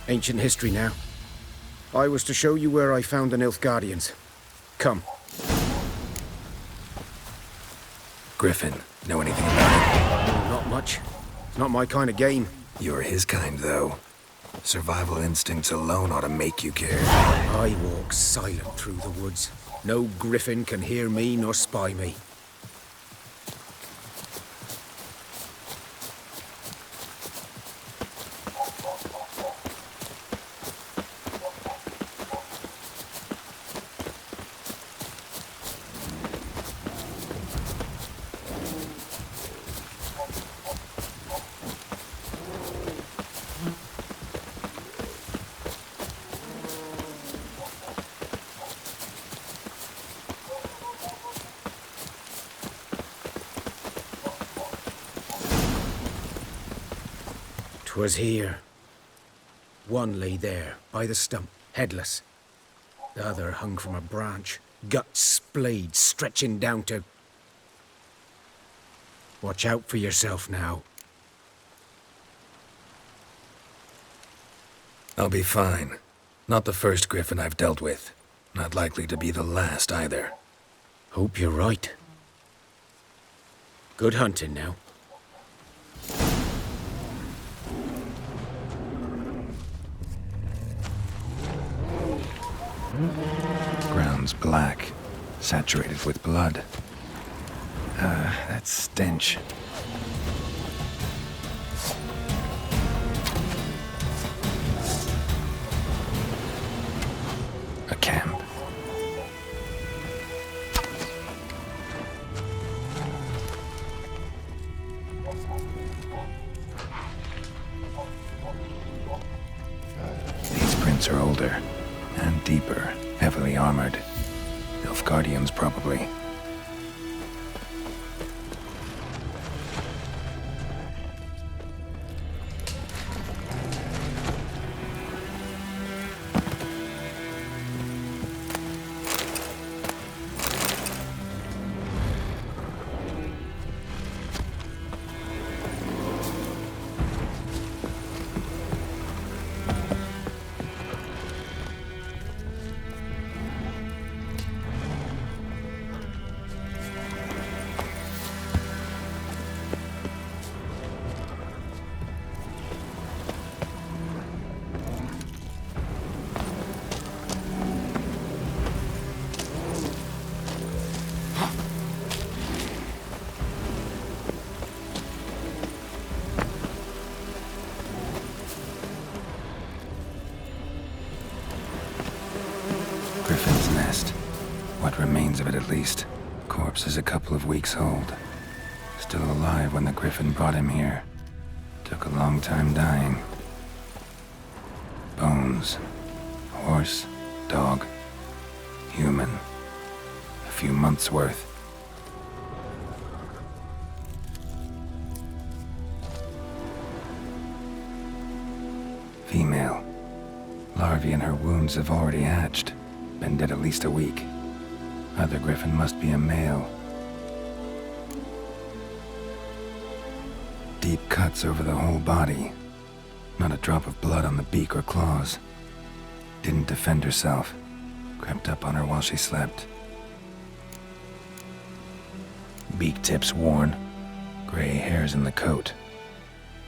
Ancient history now. I was to show you where I found the Nilfgaardians. Come. Griffin, know anything about No, not much. It's not my kind of game. it? You're his kind, though. Survival instincts alone ought to make you care. I walk silent through the woods. No griffin can hear me nor spy me. "'Twas here. One lay there, by the stump, headless. The other hung from a branch, guts splayed, stretching down to... Watch out for yourself now." I'll be fine. Not the first Griffin I've dealt with. Not likely to be the last, either. Hope you're right. Good hunting now. Ground's black, saturated with blood. That stench. A camp. These prints are older and deeper, heavily armored. Nilfgaardians, probably. Griffin's nest. What remains of it, at least. Corpse is a couple of weeks old. Still alive when the Griffin brought him here. Took a long time dying. Bones. Horse, dog, human. A few months' worth. Female. Larvae in her wounds have already hatched. Been dead at least a week. Other Griffin must be a male. Deep cuts over the whole body. Not a drop of blood on the beak or claws. Didn't defend herself. Crept up on her while she slept. Beak tips worn. Gray hairs in the coat.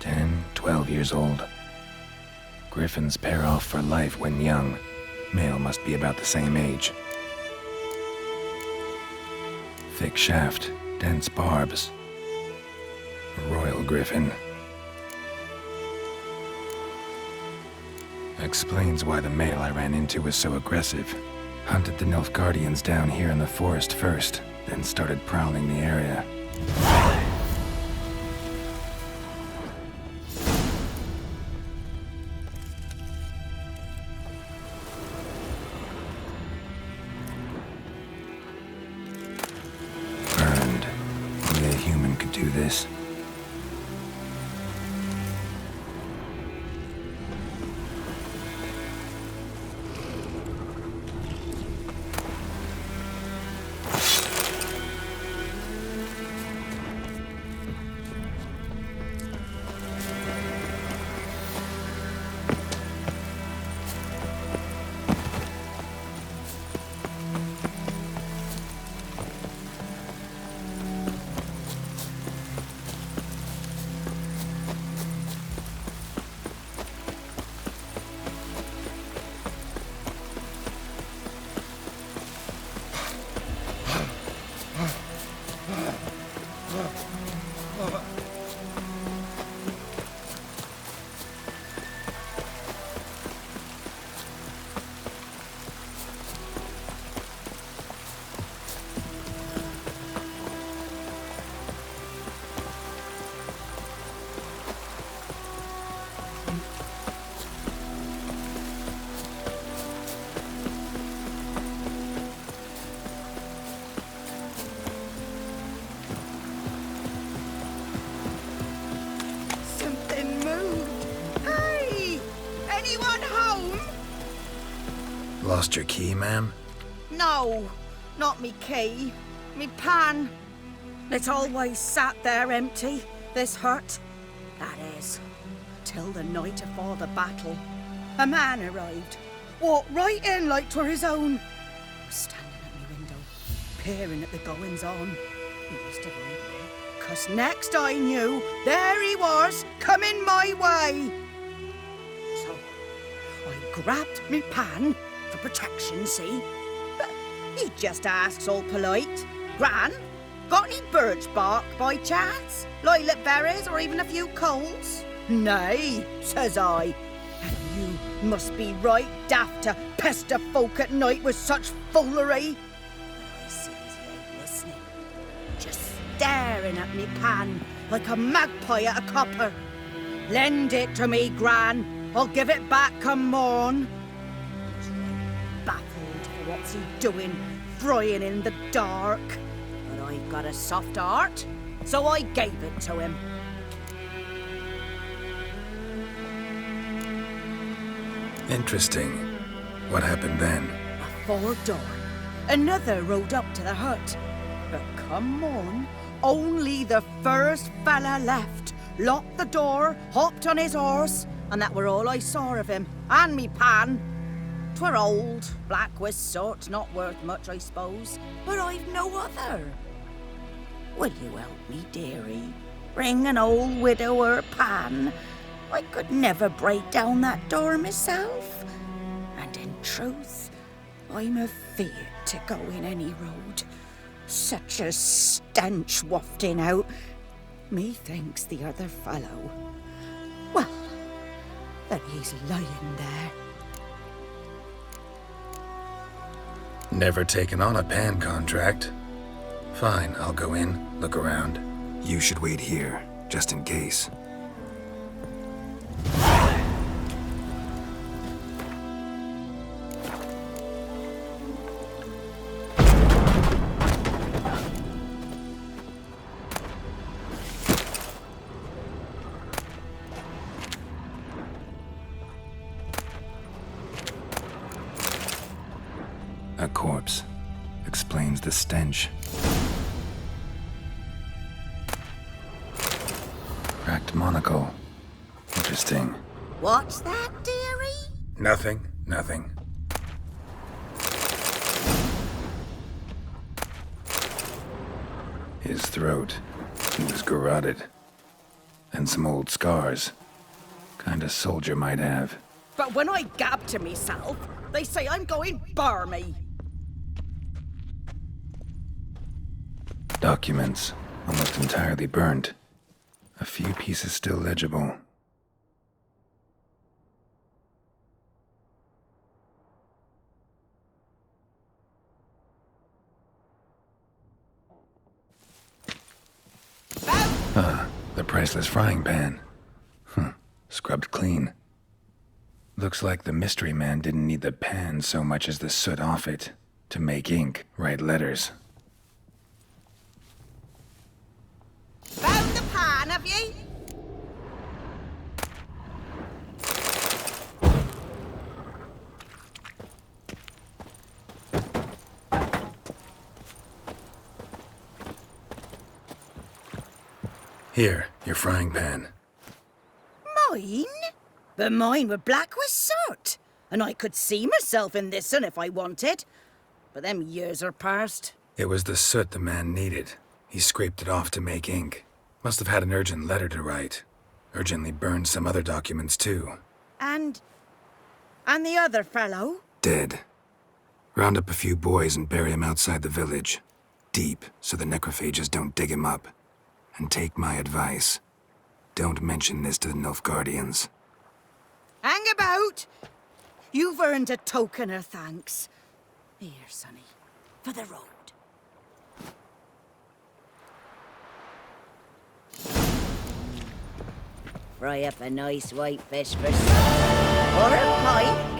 10, 12 years old. Griffins pair off for life when young. Male must be about the same age. Thick shaft, dense barbs. A royal Griffin. Explains why the male I ran into was so aggressive. Hunted the Nilfgaardians down here in the forest first, then started prowling the area. Burned. Only a human could do this. Lost your key, ma'am? No, not me key. Me pan. It's always sat there empty, this hut. That is, till the night afore the battle. A man arrived, walked right in like 'twere his own. Was standing at my window, peering at the goings-on. He must have heard me, 'cause next I knew, there he was, coming my way. So, I grabbed me pan for protection, see? But he just asks all polite, Gran, got any birch bark by chance? Lilac berries or even a few coals? Nay, says I. And you must be right daft to pester folk at night with such foolery. But I sees he ain't listening, just staring at me pan like a magpie at a copper. Lend it to me, Gran. I'll give it back come morn. He's right baffled for what's he doing, frying in the dark. But I've got a soft heart, so I gave it to him. Interesting. What hafpened then? Afore dawn, another rode up to the hut. But come on, only the first fella left. Locked the door, hopped on his horse, and that were all I saw of him, and me pan. 'Twere old, black with soot, not worth much, I suppose, but I've no other. Will you help me, dearie? Bring an old widower pan. I could never break down that door myself. And in truth, I'm afeard to go in any road. Such a stench wafting out. Methinks the other fellow, well, that he's lying there. Never taken on a pan contract. Fine, I'll go in, look around. You should wait here, just in case. A corpse. Explains the stench. Cracked monocle. Interesting. What's that, dearie? Nothing. His throat. He was garroted. And some old scars. Kinda soldier might have. But when I gab to myself, they say I'm going barmy. Documents. Almost entirely burnt. A few pieces still legible. The priceless frying pan. Scrubbed clean. Looks like the mystery man didn't need the pan so much as the soot off it to make ink, write letters. Found the pan, have ye? Here, your frying pan. Mine? But mine were black with soot, and I could see myself in this one if I wanted. But them years are past. It was the soot the man needed. He scraped it off to make ink. Must have had an urgent letter to write. Urgently burned some other documents too. And the other fellow? Dead. Round up a few boys and bury him outside the village. Deep, so the necrophages don't dig him up. And take my advice. Don't mention this to the Nilfgaardians. Hang about! You've earned a token of thanks. Here, sonny, for the road. Fry up a nice white fish for supper. Or a pike.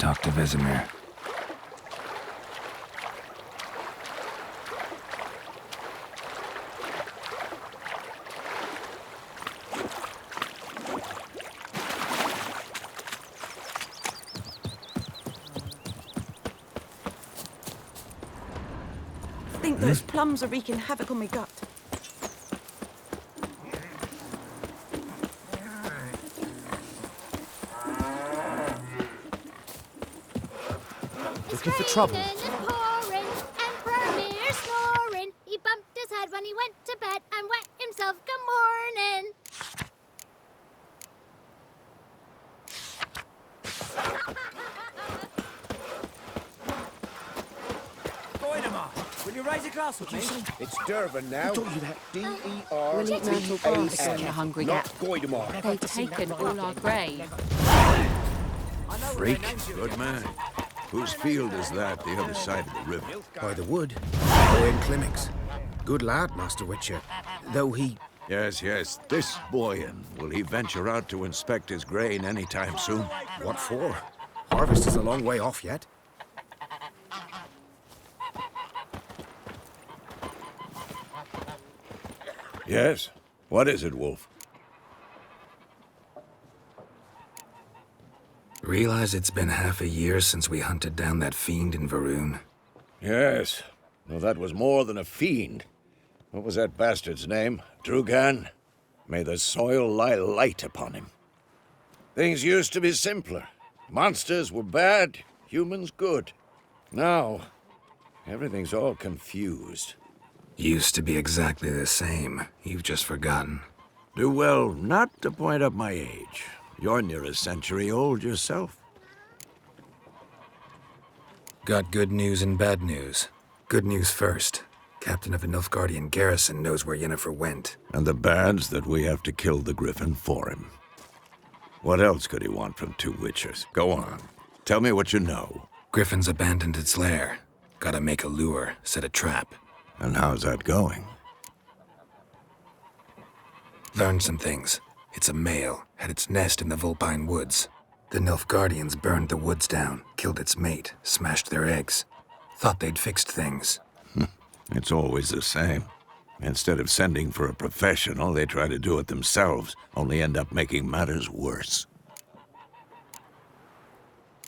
talk to Vesemir. I think those plums are wreaking havoc on my gut. Looking for trouble. And pouring, and Vermeer snoring. He bumped his head when he went to bed and wet himself. Good morning. Will you raise a glass with me? It's Durban now. D-E-R. We'll eat myrtle grass, you hungry Not gat. Goidemar. They've taken all our grain. Freak, good man. Whose field is that, the other side of the river? By the wood. Owen Climmix. Good lad, Master Witcher. Though he... Yes, yes, this Boyan. Will he venture out to inspect his grain anytime soon? What for? Harvest is a long way off yet. Yes? What is it, Wolf? Realize it's been half a year since we hunted down that fiend in Varun. Yes. Well, that was more than a fiend. What was that bastard's name? Drugan? May the soil lie light upon him. Things used to be simpler. Monsters were bad, humans good. Now, everything's all confused. Used to be exactly the same. You've just forgotten. Do well not to point up my age. You're near a century old yourself. Got good news and bad news. Good news first. Captain of the Nilfgaardian garrison knows where Yennefer went. And the bad's that we have to kill the Griffin for him. What else could he want from two Witchers? Go on. Tell me what you know. Griffin's abandoned its lair. Gotta make a lure, set a trap. And how's that going? Learned some things. It's a male, had its nest in the Vulpine Woods. The Nilfgaardians burned the woods down, killed its mate, smashed their eggs. Thought they'd fixed things. It's always the same. Instead of sending for a professional, they try to do it themselves, only end up making matters worse.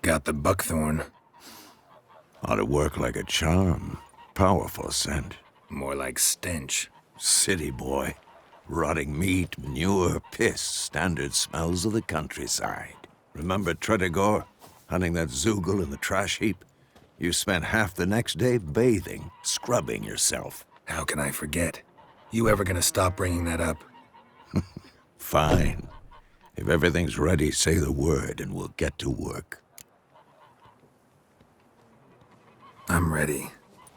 Got the buckthorn. Ought to work like a charm. Powerful scent. More like stench. City boy. Rotting meat, manure, piss, standard smells of the countryside. Remember Tredegor? Hunting that Zoogle in the trash heap? You spent half the next day bathing, scrubbing yourself. How can I forget? You ever gonna stop bringing that up? Fine. If everything's ready, say the word and we'll get to work. I'm ready.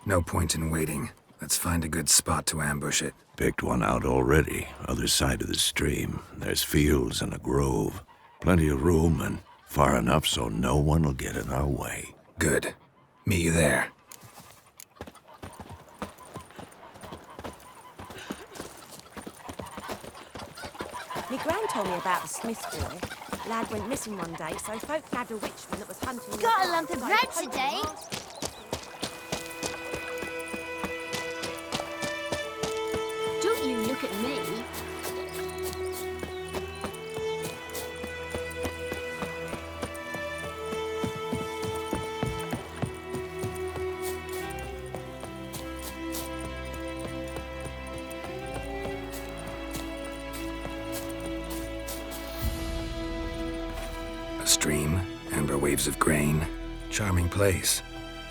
No point in waiting. Let's find a good spot to ambush it. Picked one out already, other side of the stream. There's fields and a grove. Plenty of room and far enough so no one will get in our way. Good. Meet you there. Me gran told me about the Smith's boy. Lad went missing one day, so folk grabbed a witchman that was hunting. Got a lump of bread today. Don't you look at me. A stream, amber waves of grain. Charming place.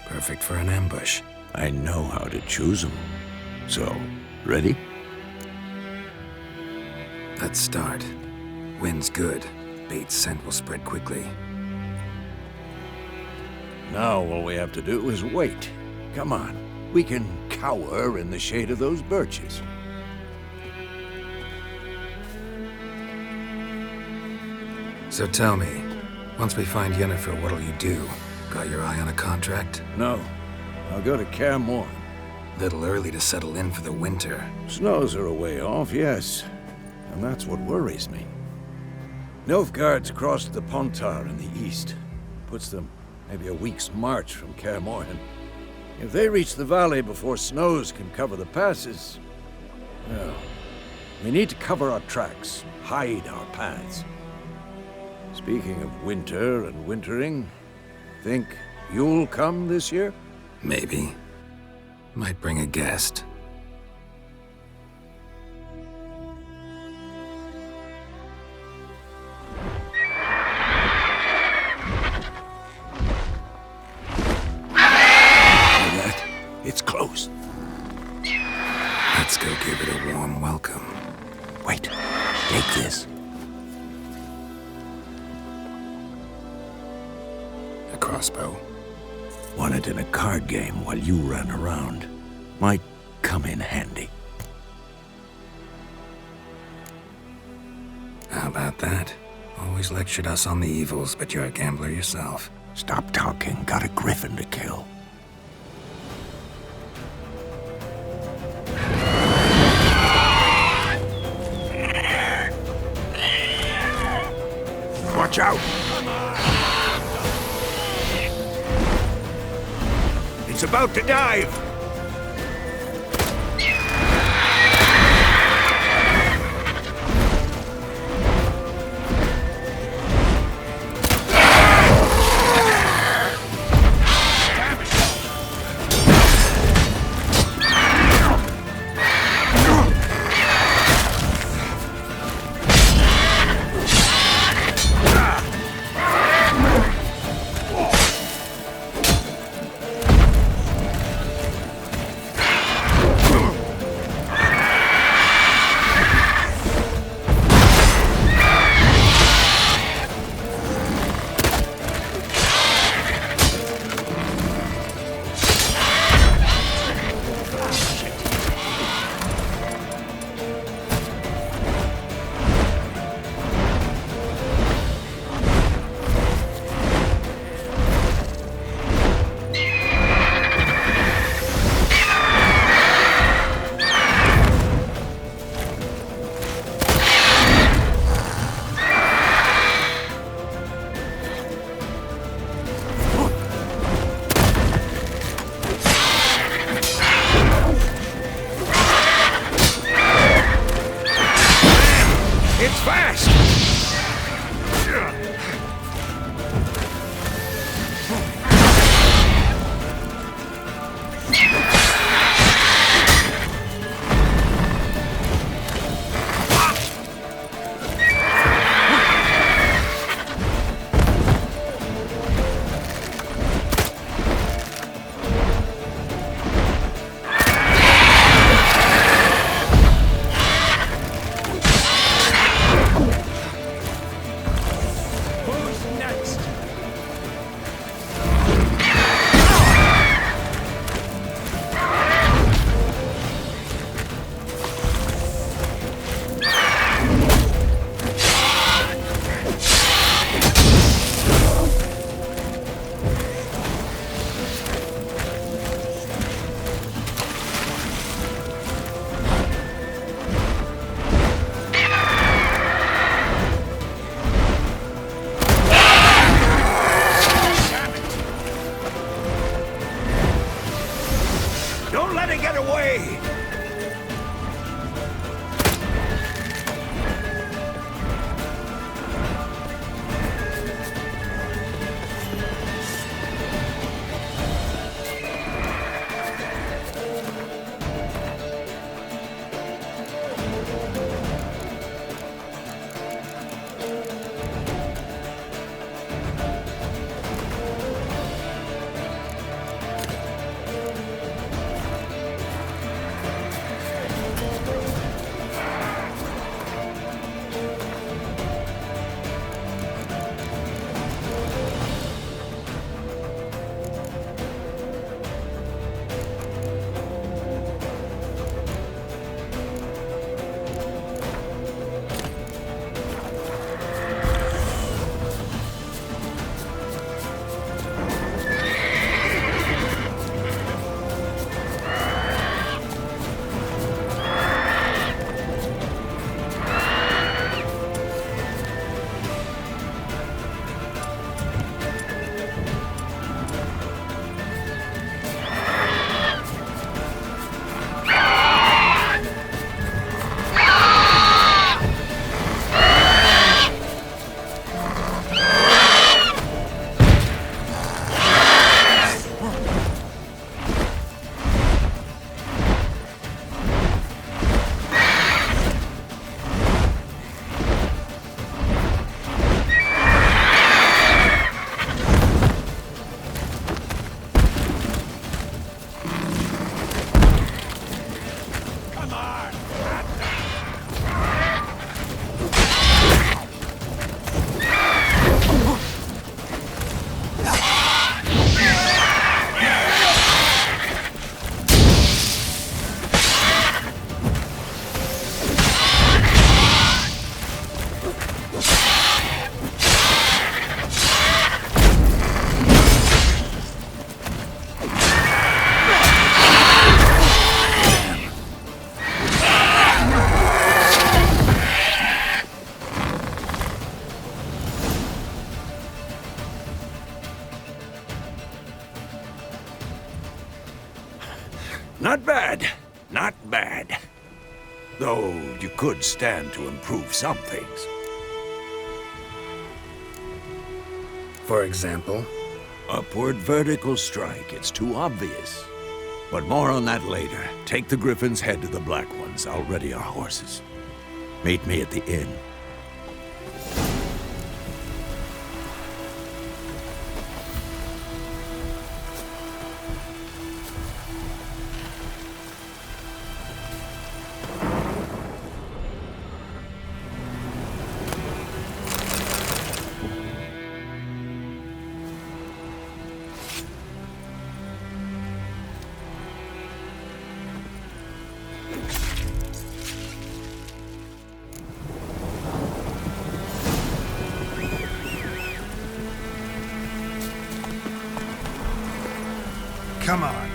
Perfect for an ambush. I know how to choose them. So, ready? Let's start. Wind's good. Bait's scent will spread quickly. Now all we have to do is wait. Come on. We can cower in the shade of those birches. So tell me, once we find Yennefer, what'll you do? Got your eye on a contract? No. I'll go to Kaer Morhen. Little early to settle in for the winter. Snows are a way off, yes. And that's what worries me. Nilfgaard's crossed the Pontar in the east. Puts them maybe a week's march from Kaer Morhen. If they reach the valley before snows can cover the passes, well, we need to cover our tracks, hide our paths. Speaking of winter and wintering, think you'll come this year? Maybe. Might bring a guest. It's close. Let's go give it a warm welcome. Wait, take this. A crossbow. Won it in a card game while you ran around. Might come in handy. How about that? Always lectured us on the evils, but you're a gambler yourself. Stop talking. Got a griffin to kill. Watch out! It's about to dive! bad. Though you could stand to improve some things. For example? Upward vertical strike, it's too obvious. But more on that later. Take the Griffin's head to the Black Ones. I'll ready our horses. Meet me at the inn. Come on.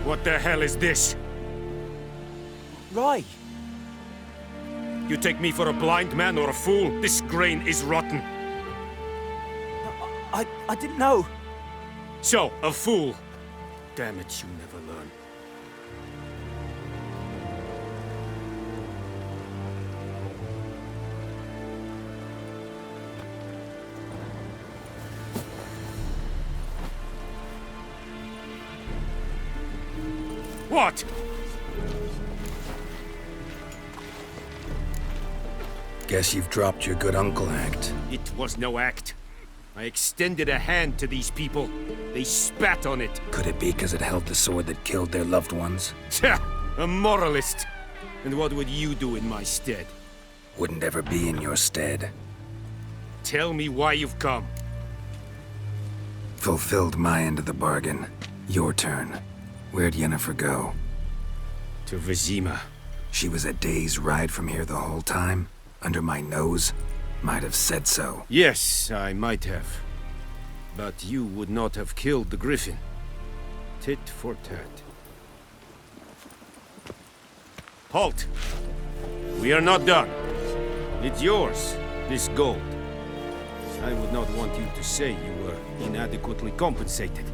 What the hell is this? Rye! You take me for a blind man or a fool? This grain is rotten. I didn't know. So, a fool. Damn it, you never learn. What? Guess you've dropped your good uncle act. It was no act. I extended a hand to these people. They spat on it. Could it be because it held the sword that killed their loved ones? Tja, a moralist. And what would you do in my stead? Wouldn't ever be in your stead. Tell me why you've come. Fulfilled my end of the bargain. Your turn. Where'd Yennefer go? To Vizima. She was a day's ride from here the whole time? Under my nose? Might have said so. Yes, I might have. But you would not have killed the Griffin. Tit for tat. Halt! We are not done. It's yours, this gold. I would not want you to say you were inadequately compensated.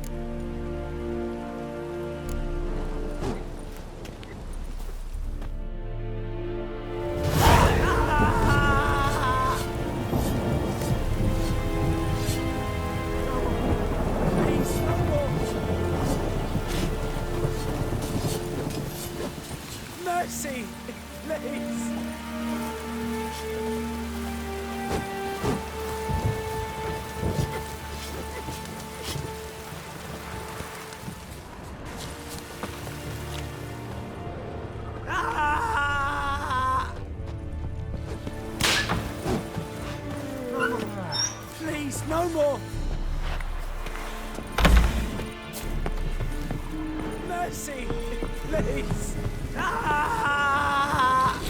Mercy! Please! no more! Mercy! Please! Ah!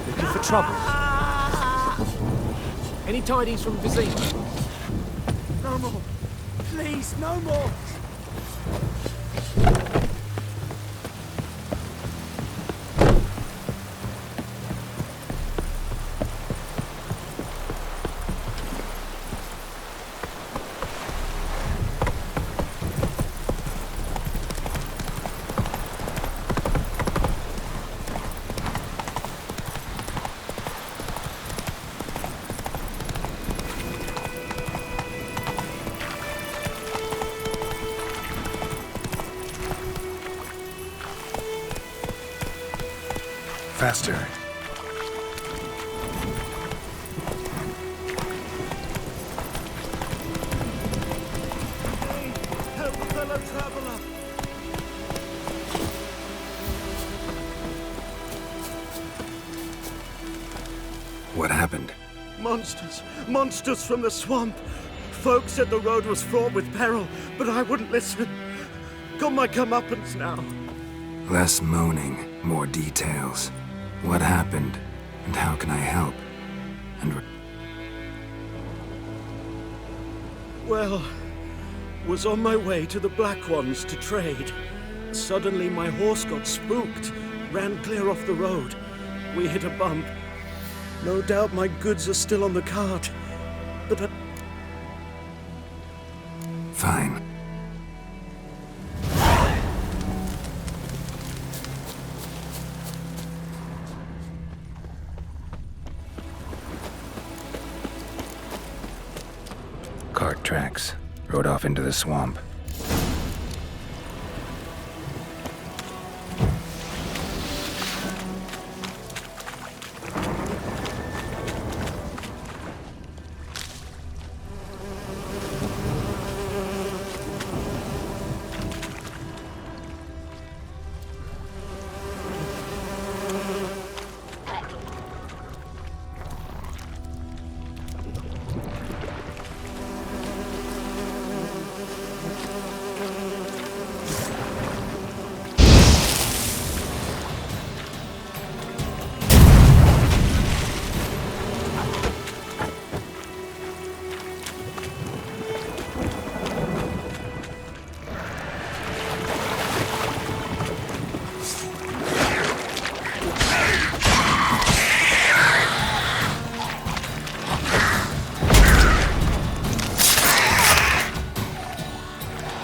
Looking for trouble? Any tidings from Vizima? No more! Please, no more! Faster. Help a fellow traveler! What happened? Monsters! Monsters from the swamp! Folk said the road was fraught with peril, but I wouldn't listen. Got my comeuppance now. Less moaning, more details. What happened, and how can I help? And Well, was on my way to the Black Ones to trade. Suddenly my horse got spooked, ran clear off the road. We hit a bump. No doubt my goods are still on the cart, but fine. Cart tracks. Rode off into the swamp.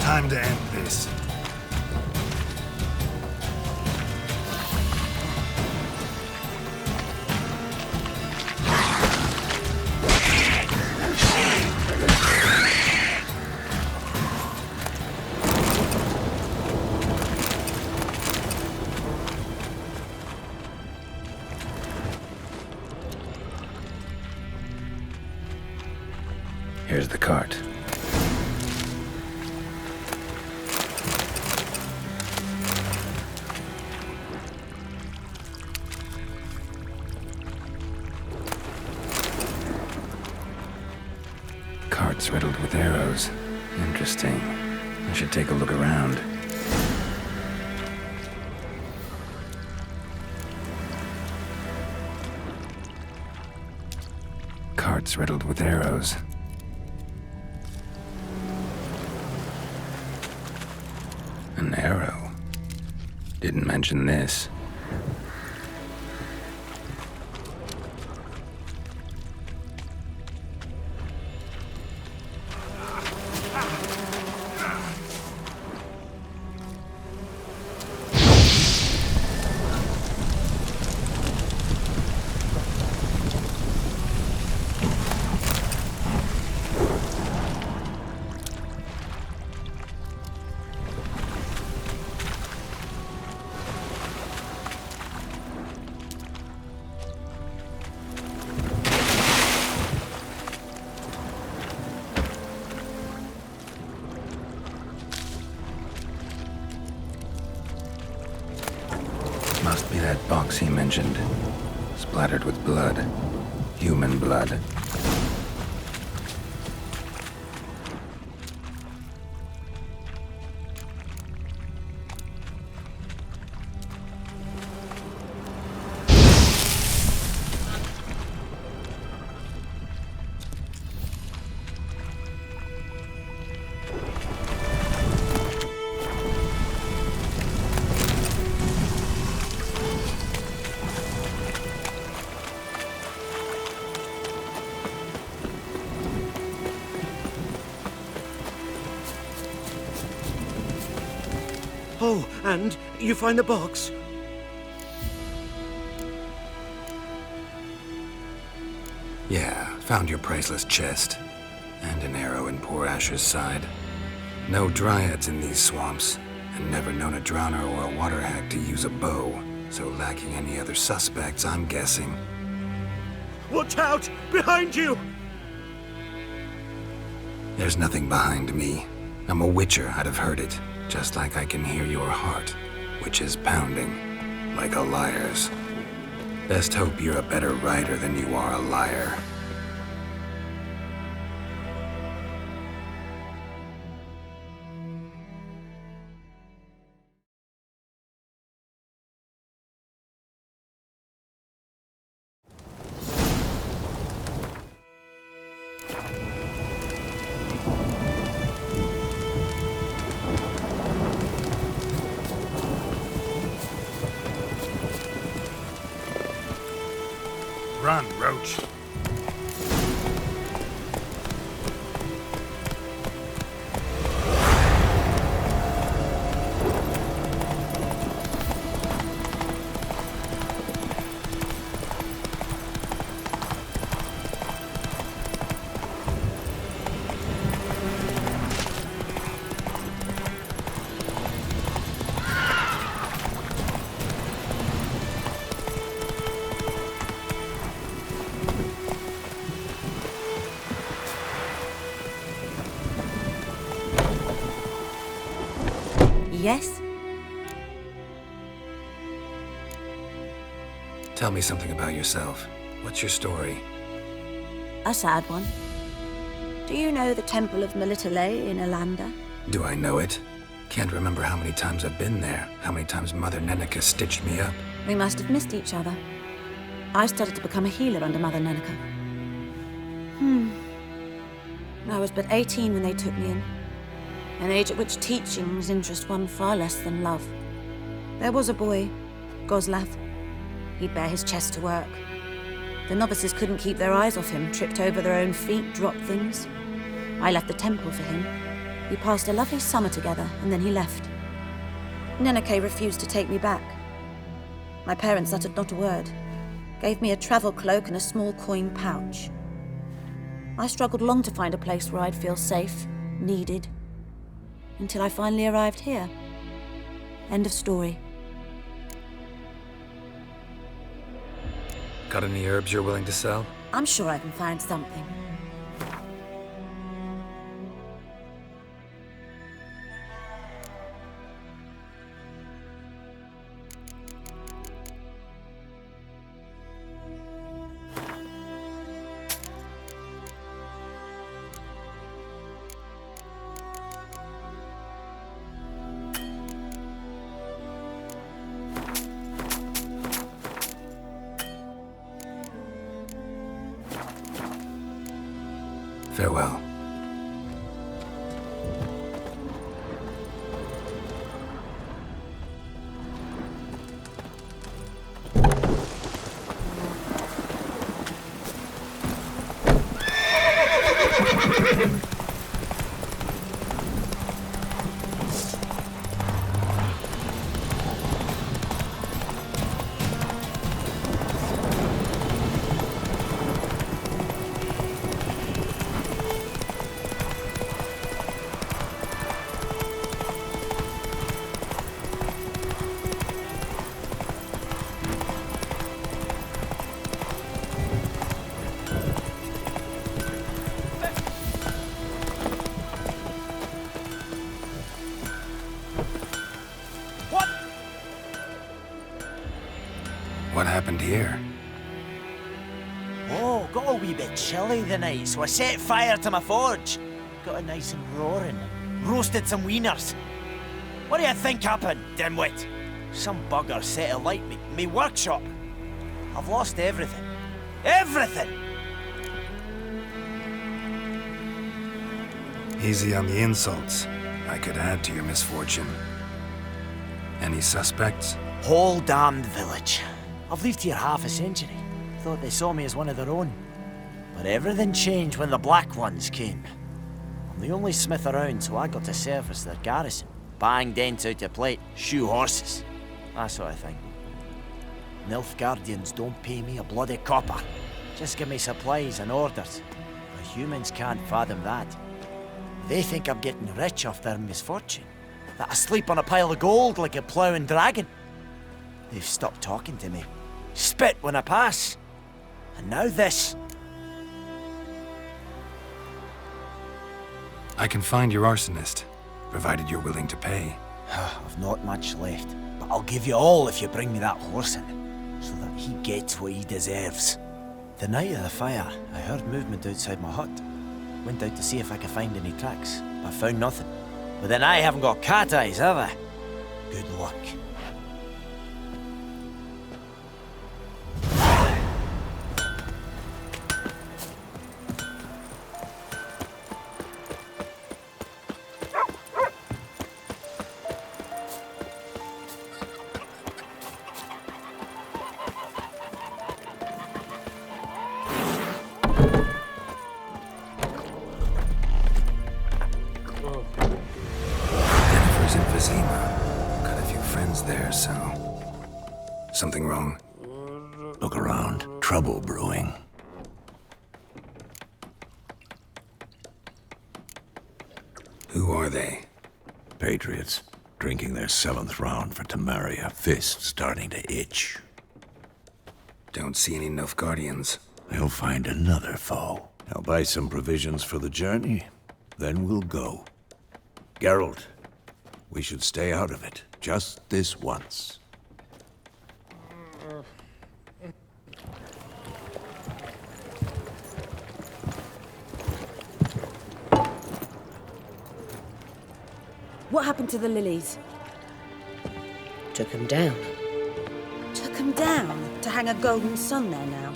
Time to end this. Here's the cart. Cart's riddled with arrows. Interesting. I should take a look around. Cart's riddled with arrows. An arrow. Didn't mention this. Must be that box he mentioned. Splattered with blood. Human blood. Oh, and you find the box? Yeah, found your priceless chest. And an arrow in poor Asher's side. No dryads in these swamps, and never known a drowner or a water hag to use a bow. So lacking any other suspects, I'm guessing. Watch out! Behind you! There's nothing behind me. I'm a witcher, I'd have heard it. Just like I can hear your heart, which is pounding, like a liar's. Best hope you're a better writer than you are a liar. Run, Roach. Yes? Tell me something about yourself. What's your story? A sad one. Do you know the Temple of Melitele in Elanda? Do I know it? Can't remember how many times I've been there, how many times Mother Neneka stitched me up. We must have missed each other. I started to become a healer under Mother Neneka. I was but 18 when they took me in. An age at which teachings interest one far less than love. There was a boy, Goslav. He'd bare his chest to work. The novices couldn't keep their eyes off him, tripped over their own feet, dropped things. I left the temple for him. We passed a lovely summer together, and then he left. Neneke refused to take me back. My parents uttered not a word, gave me a travel cloak and a small coin pouch. I struggled long to find a place where I'd feel safe, needed, until I finally arrived here. End of story. Got any herbs you're willing to sell? I'm sure I can find something. Farewell. What happened here? Oh, got a wee bit chilly the night, so I set fire to my forge. Got it nice and roaring. Roasted some wieners. What do you think happened, dimwit? Some bugger set alight me workshop. I've lost everything. Everything! Easy on the insults. I could add to your misfortune. Any suspects? Whole damned village. I've lived here half a century. Thought they saw me as one of their own. But everything changed when the Black Ones came. I'm the only smith around, so I got to service their garrison. Bang dents out of plate, shoe horses. That sort of thing. Nilfgaardians don't pay me a bloody copper. Just give me supplies and orders. The humans can't fathom that. They think I'm getting rich off their misfortune. That I sleep on a pile of gold like a ploughing dragon. They've stopped talking to me. Spit when I pass. And now this. I can find your arsonist, provided you're willing to pay. I've not much left, but I'll give you all if you bring me that horse in, so that he gets what he deserves. The night of the fire, I heard movement outside my hut. Went out to see if I could find any tracks, but found nothing. But then I haven't got cat eyes, have I? Good luck. Jennifer's in Vizima. Got a few friends there, so... Something wrong? Look around. Trouble brewing. Who are they? Patriots. Drinking their 7th round for Tamaria. Fist starting to itch. Don't see any Nilfgaardians. They'll find another foe. I'll buy some provisions for the journey. Then we'll go. Geralt, we should stay out of it. Just this once. What happened to the lilies? Took him down. Took them down to hang a golden sun there now.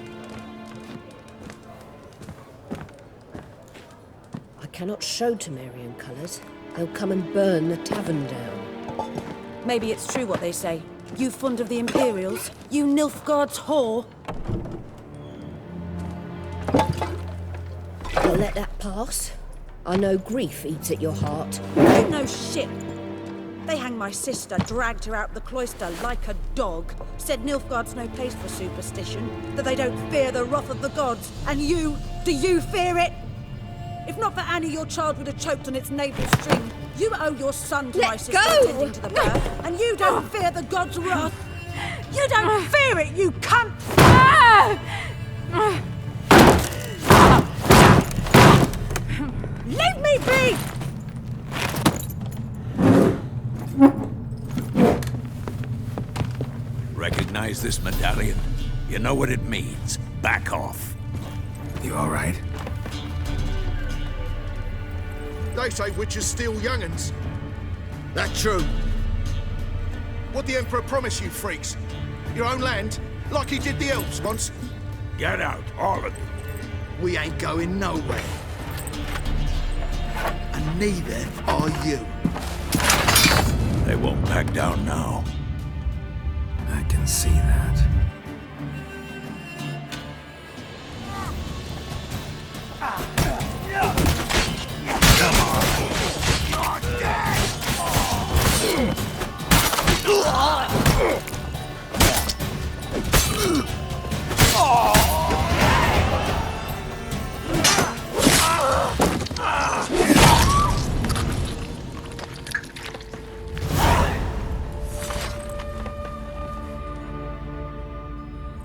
I cannot show Temerian colours. They'll come and burn the tavern down. Maybe it's true what they say. You fond of the Imperials? You Nilfgaard's whore? You'll let that pass? I know grief eats at your heart. You know shit. They hanged my sister, dragged her out the cloister like a dog. Said Nilfgaard's no place for superstition, that they don't fear the wrath of the gods. And you, do you fear it? If not for Annie, your child would have choked on its navel string. You owe your son to my sister attending to the birth, and you don't fear the gods' wrath. You don't fear it, you cunt! Leave me be! Recognize this medallion? You know what it means. Back off. You all right? They say witches steal young'uns. That true. What the Emperor promise you, freaks? Your own land? Like he did the elves once? Get out, all of you. We ain't going nowhere. And neither are you. They won't back down now. I can see that.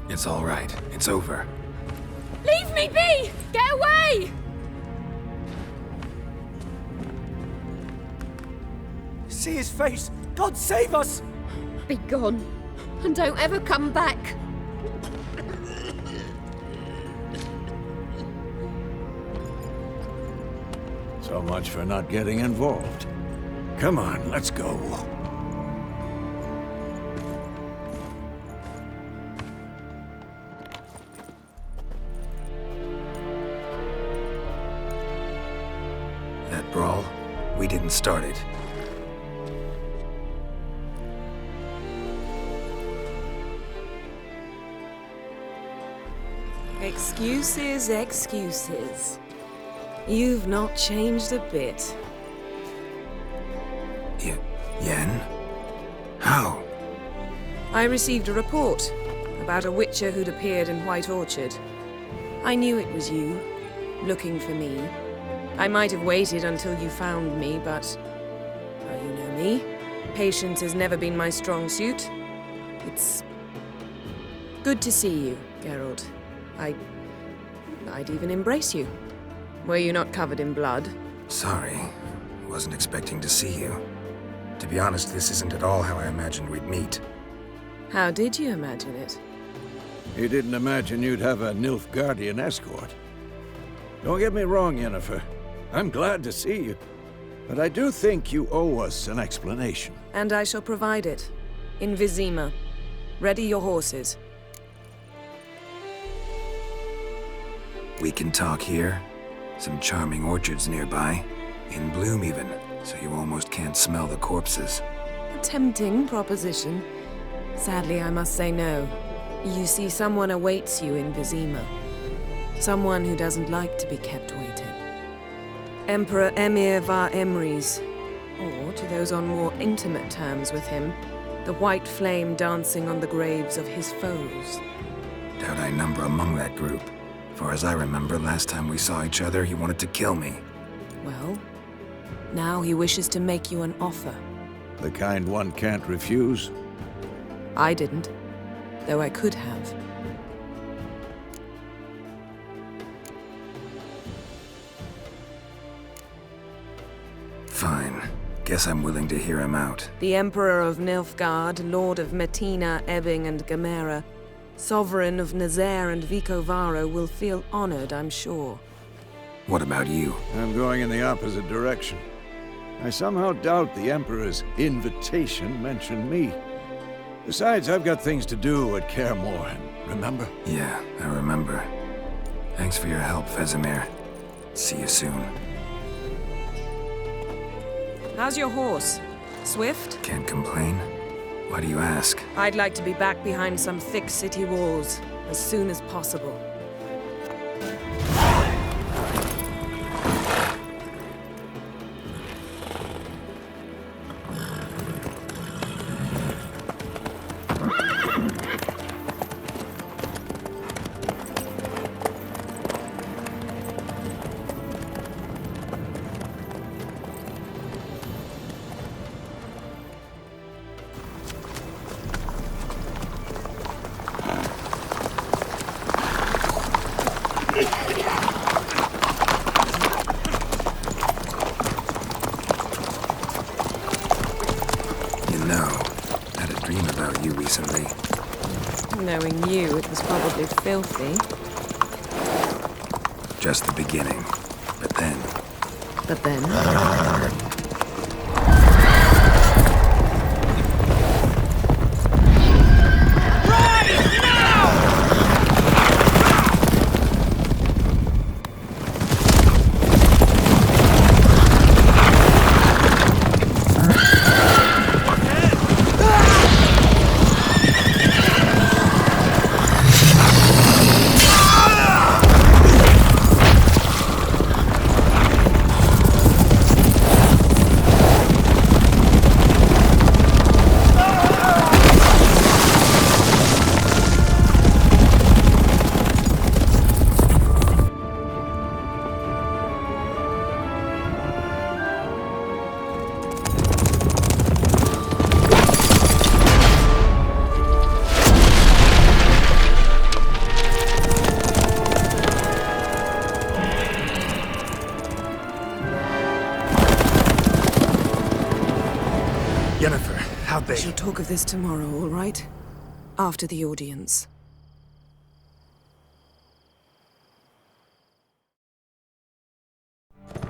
It's all right. It's over. Leave me be! Get away! See his face! God save us! Be gone, and don't ever come back. So much for not getting involved. Come on, let's go. That brawl, we didn't start it. Excuses, excuses. You've not changed a bit. Yen? How? I received a report about a witcher who'd appeared in White Orchard. I knew it was you, looking for me. I might have waited until you found me, but... well, you know me. Patience has never been my strong suit. It's... good to see you, Geralt. I'd even embrace you. Were you not covered in blood? Sorry. Wasn't expecting to see you. To be honest, this isn't at all how I imagined we'd meet. How did you imagine it? You didn't imagine you'd have a Nilfgaardian escort. Don't get me wrong, Yennefer. I'm glad to see you. But I do think you owe us an explanation. And I shall provide it. In Vizima. Ready your horses. We can talk here. Some charming orchards nearby. In bloom even, so you almost can't smell the corpses. A tempting proposition. Sadly, I must say no. You see, someone awaits you in Vizima. Someone who doesn't like to be kept waiting. Emperor Emhyr var Emreis. Or, to those on more intimate terms with him, the white flame dancing on the graves of his foes. Doubt I number among that group. Far as I remember, last time we saw each other, he wanted to kill me. Well, now he wishes to make you an offer. The kind one can't refuse? I didn't, though I could have. Fine. Guess I'm willing to hear him out. The Emperor of Nilfgaard, Lord of Metina, Ebbing, and Gamera, Sovereign of Nazaire and Vicovaro will feel honored, I'm sure. What about you? I'm going in the opposite direction. I somehow doubt the Emperor's invitation mentioned me. Besides, I've got things to do at Kaer Morhen, remember? Yeah, I remember. Thanks for your help, Vesemir. See you soon. How's your horse? Swift? Can't complain. Why do you ask? I'd like to be back behind some thick city walls as soon as possible. Knowing you, it was probably filthy. Just the beginning. But then... But then? Yennefer, how'd they... We'll talk of this tomorrow, all right? After the audience.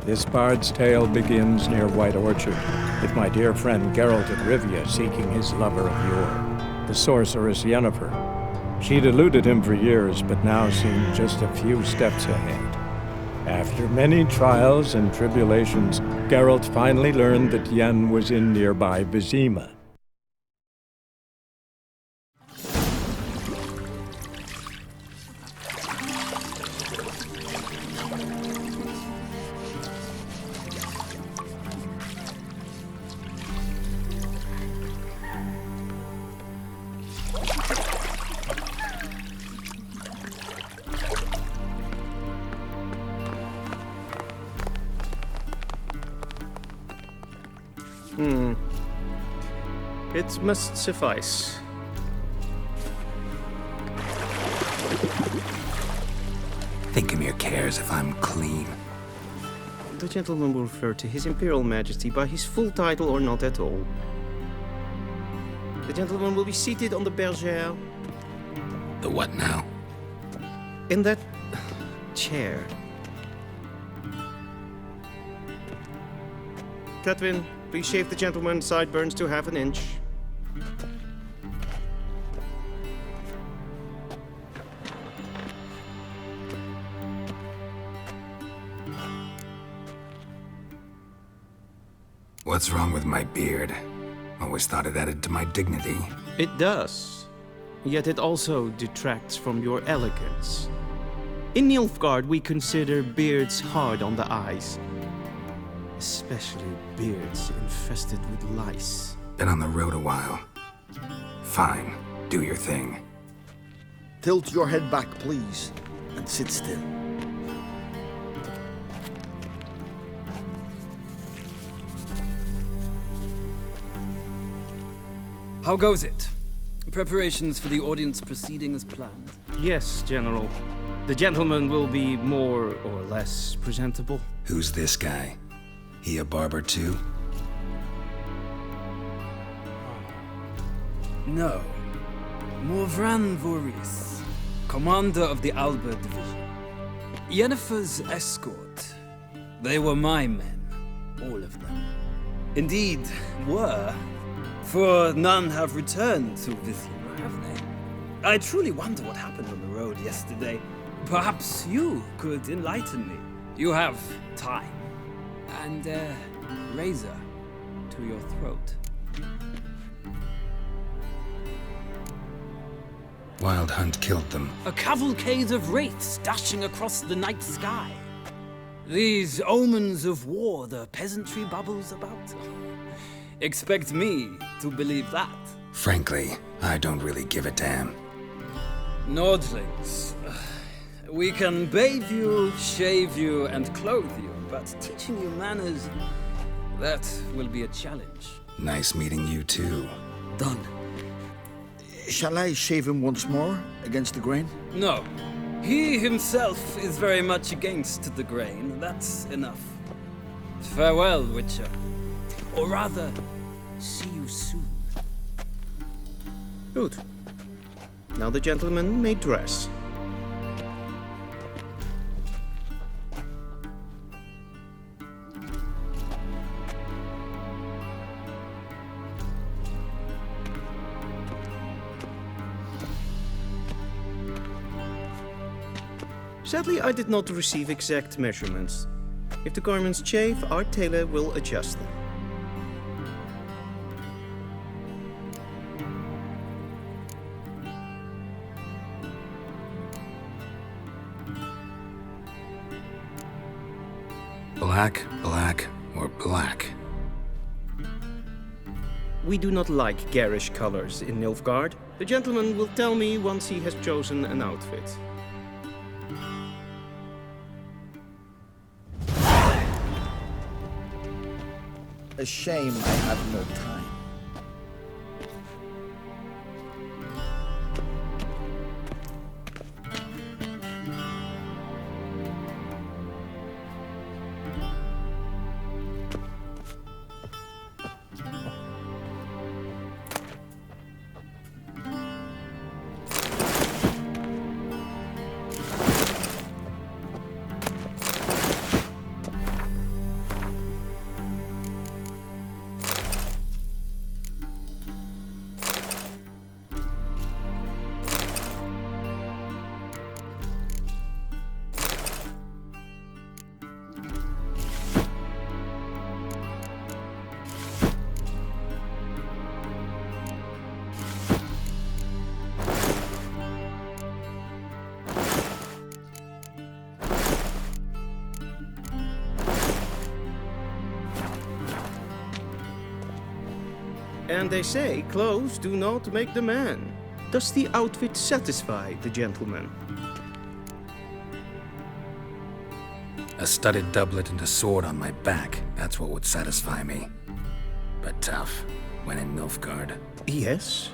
This bard's tale begins near White Orchard, with my dear friend Geralt of Rivia seeking his lover of yore, the sorceress Yennefer. She'd eluded him for years, but now seemed just a few steps ahead. After many trials and tribulations, Geralt finally learned that Yen was in nearby Vizima. It must suffice. Thinkamere cares if I'm clean. The gentleman will refer to His Imperial Majesty by his full title or not at all. The gentleman will be seated on the bergère. The what now? In that chair. Catwin, please shave the gentleman's sideburns to half an inch. What's wrong with my beard? Always thought it added to my dignity. It does. Yet it also detracts from your elegance. In Nilfgaard, we consider beards hard on the eyes. Especially beards infested with lice. Been on the road a while. Fine, do your thing. Tilt your head back, please, and sit still. How goes it? Preparations for the audience proceeding as planned? Yes, General. The gentleman will be more or less presentable. Who's this guy? He a barber too? No. Morvran Voorhis, commander of the Alba Division. Yennefer's escort. They were my men, all of them. Indeed, were. For none have returned to Vizima, have they? I truly wonder what happened on the road yesterday. Perhaps you could enlighten me. You have time. And a razor to your throat. Wild Hunt killed them. A cavalcade of wraiths dashing across the night sky. These omens of war the peasantry bubbles about. Expect me to believe that. Frankly, I don't really give a damn. Nordlings. We can bathe you, shave you, and clothe you, but teaching you manners, that will be a challenge. Nice meeting you too. Done. Shall I shave him once more, against the grain? No. He himself is very much against the grain. That's enough. Farewell, Witcher. Or rather, see you soon. Good. Now the gentleman may dress. Sadly, I did not receive exact measurements. If the garments chafe, our tailor will adjust them. Black, black, or black? We do not like garish colors in Nilfgaard. The gentleman will tell me once he has chosen an outfit. A shame I have no time. And they say clothes do not make the man. Does the outfit satisfy the gentleman? A studded doublet and a sword on my back, that's what would satisfy me. But tough, when in Nilfgaard. Yes?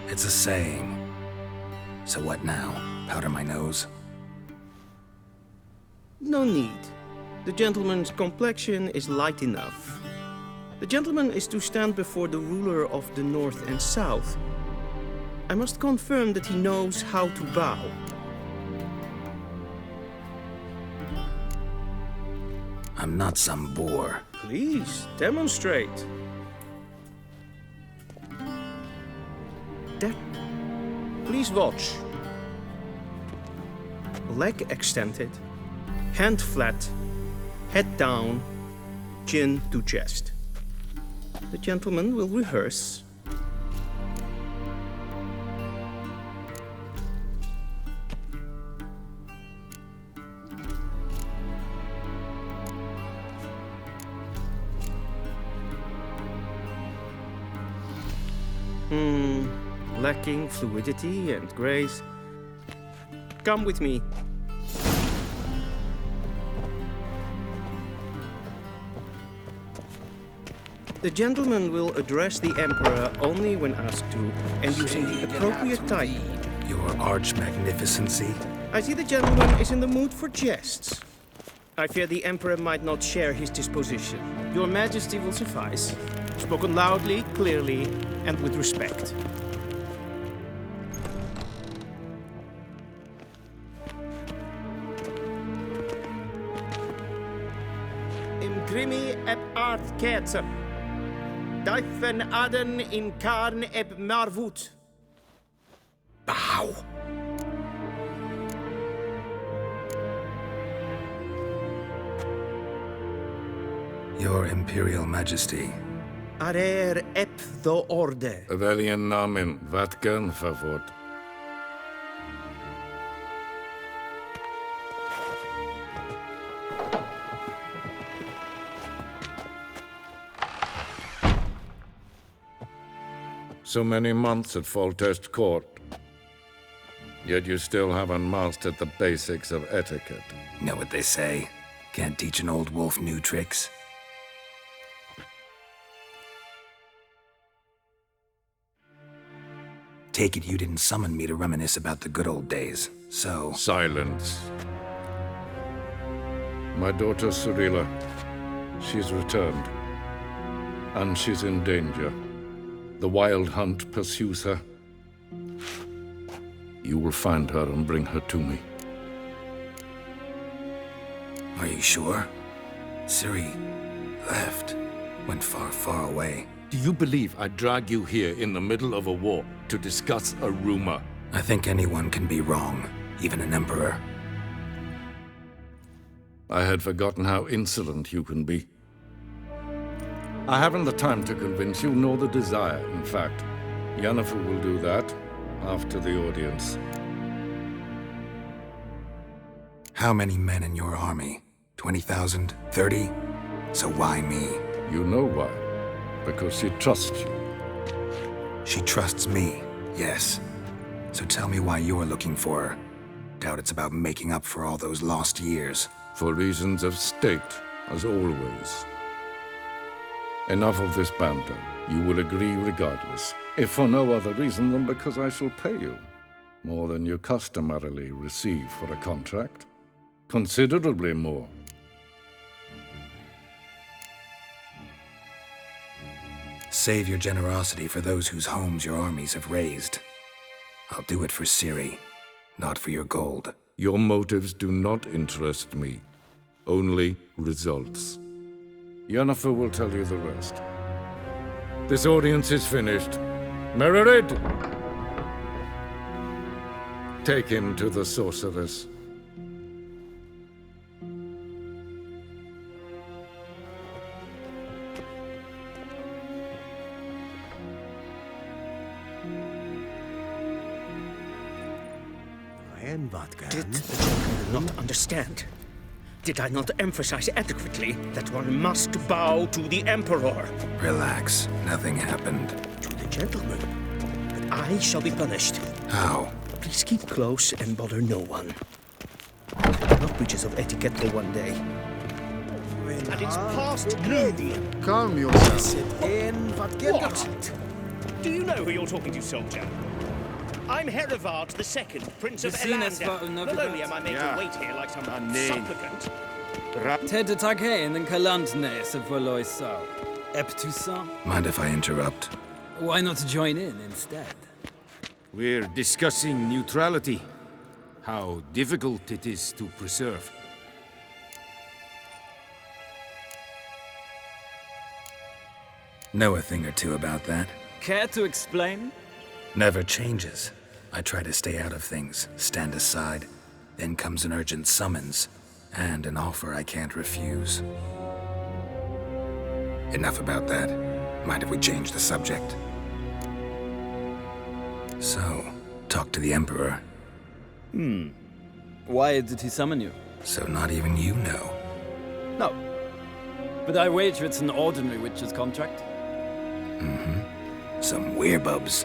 It's a saying. So what now? Powder my nose? No need. The gentleman's complexion is light enough. The gentleman is to stand before the ruler of the North and South. I must confirm that he knows how to bow. I'm not some boor. Please, demonstrate. That. Please watch. Leg extended, hand flat, head down, chin to chest. The gentleman will rehearse. Lacking fluidity and grace. Come with me. The gentleman will address the Emperor only when asked to, and using the appropriate title. Your arch-magnificency? I see the gentleman is in the mood for jests. I fear the Emperor might not share his disposition. Your Majesty will suffice. Spoken loudly, clearly, and with respect. Grimi eb art ketzer. Dijfen aden in karn eb marvoet. Bow. Your Imperial Majesty. Arer eb the orde. Weljen namen, wat kan favort? So many months at Foltest Court. Yet you still haven't mastered the basics of etiquette. Know what they say? Can't teach an old wolf new tricks. Take it you didn't summon me to reminisce about the good old days, so... Silence. My daughter Cirilla, she's returned. And she's in danger. The Wild Hunt pursues her. You will find her and bring her to me. Are you sure? Ciri left. Went far, far away. Do you believe I'd drag you here in the middle of a war to discuss a rumor? I think anyone can be wrong, even an emperor. I had forgotten how insolent you can be. I haven't the time to convince you, nor the desire, in fact. Yennefer will do that after the audience. How many men in your army? 20,000? 30? So why me? You know why. Because she trusts you. She trusts me, yes. So tell me why you're looking for her. Doubt it's about making up for all those lost years. For reasons of state, as always. Enough of this banter. You will agree regardless. If for no other reason than because I shall pay you. More than you customarily receive for a contract. Considerably more. Save your generosity for those whose homes your armies have razed. I'll do it for Ciri, not for your gold. Your motives do not interest me. Only results. Yennefer will tell you the rest. This audience is finished. Mererid! Take him to the sorceress. Did the gentleman not understand? Did I not emphasize adequately that one must bow to the Emperor? Relax. Nothing happened. To the gentleman. But I shall be punished. How? Please keep close and bother no one. There are breaches of etiquette for one day. And it's past noon. Calm yourself. Sit in, what? Do you know who you're talking to, soldier? I'm Herivard II, Prince of Elander. Not only am I made to wait here like some supplicant. Ted Taghain and Kalantnes of Valoisau. Eptusa? Mind if I interrupt? Why not join in instead? We're discussing neutrality. How difficult it is to preserve. Know a thing or two about that. Care to explain? Never changes. I try to stay out of things, stand aside. Then comes an urgent summons, and an offer I can't refuse. Enough about that. Mind if we change the subject? So, talk to the Emperor. Why did he summon you? So not even you know. No. But I wager it's an ordinary witch's contract. Some werebubs.